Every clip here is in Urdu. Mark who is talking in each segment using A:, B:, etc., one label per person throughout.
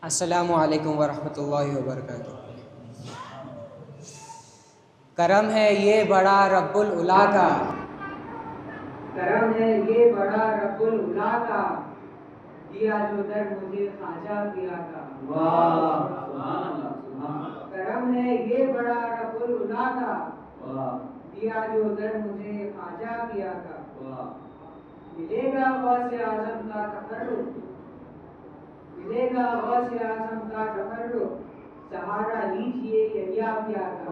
A: السلام علیکم ورحمۃ اللہ وبرکاتہ۔ کرم ہے یہ بڑا رب العلا کا، کرم ہے یہ بڑا رب العلا کا، دیا جو در مجھے خواجہ پیا کا۔ کرم ہے یہ بڑا رب العلا کا، دیا جو در مجھے خواجہ پیا کا۔ ملے گا غوث اعظم کا تقرب، ملے گا غوث اعظم کا تقرب، سہارا لیجیے یحییٰ پیا کا۔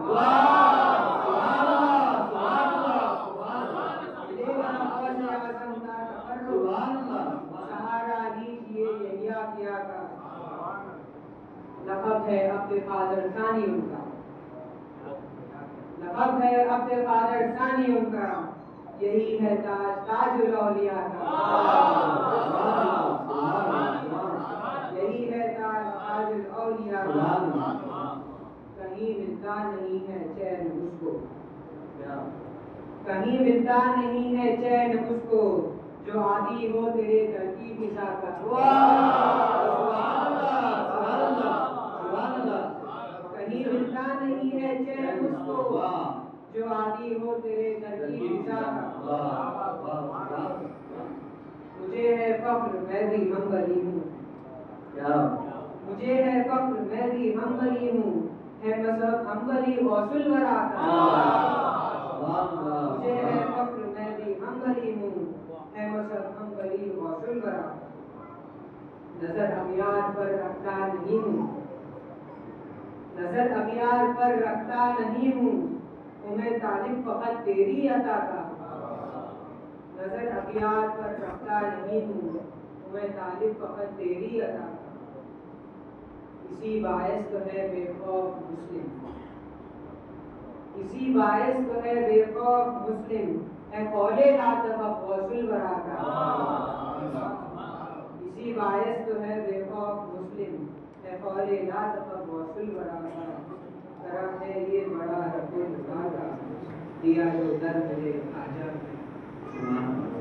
A: ملے گا غوث اعظم کا تقرب، سہارا لیجیے یحییٰ پیا کا۔ لقب ہے عبد قادر ثانی ان کا، لقب ہے عبد قادر ثانی ان کا، یہی ہے تاج تاج الاولیاء کا۔ یہی ہے تاج تاج الاولیاء کا۔ کہیں ملتا نہیں ہے چین اس کو، کہیں ملتا نہیں ہے چین اس کو، جو عادی ہو تیرے ترکیب نثار کا۔ کہیں ملتا نہیں ہے چین اس کو، جو عادی ہو تیرے ترکیب نثار کا۔ مجھے ہے فخر میں بھی منبری ہوں، مجھے ہے فخر میں بھی منبری ہوں، ہے مذہب حنبلی غوث الورا کا۔ مجھے ہے فخر میں بھی منبری ہوں، ہے مذہب حنبلی غوث الورا کا۔ نظر اغیار پر رکھتا نہیں ہوں، نظر اغیار پر رکھتا نہیں ہوں، تمہیں طالب فقط تیری عطا کا۔ نظر اغیار پر رکھتا نہیں ہوں، تمہیں طالب فقط تیری عطا کا۔ اسی باعث تو ہے بے خوف مسلم، اسی باعث تو ہے بے خوف مسلم، ہے قول لا تخف غوث الورا کا۔ اسی باعث تو ہے بے خوف مسلم، ہے قول لا تخف غوث الورا کا۔ کرم ہے یہ بڑا رب العلا کا، دیا جو در مجھے خواجہ پیا کا۔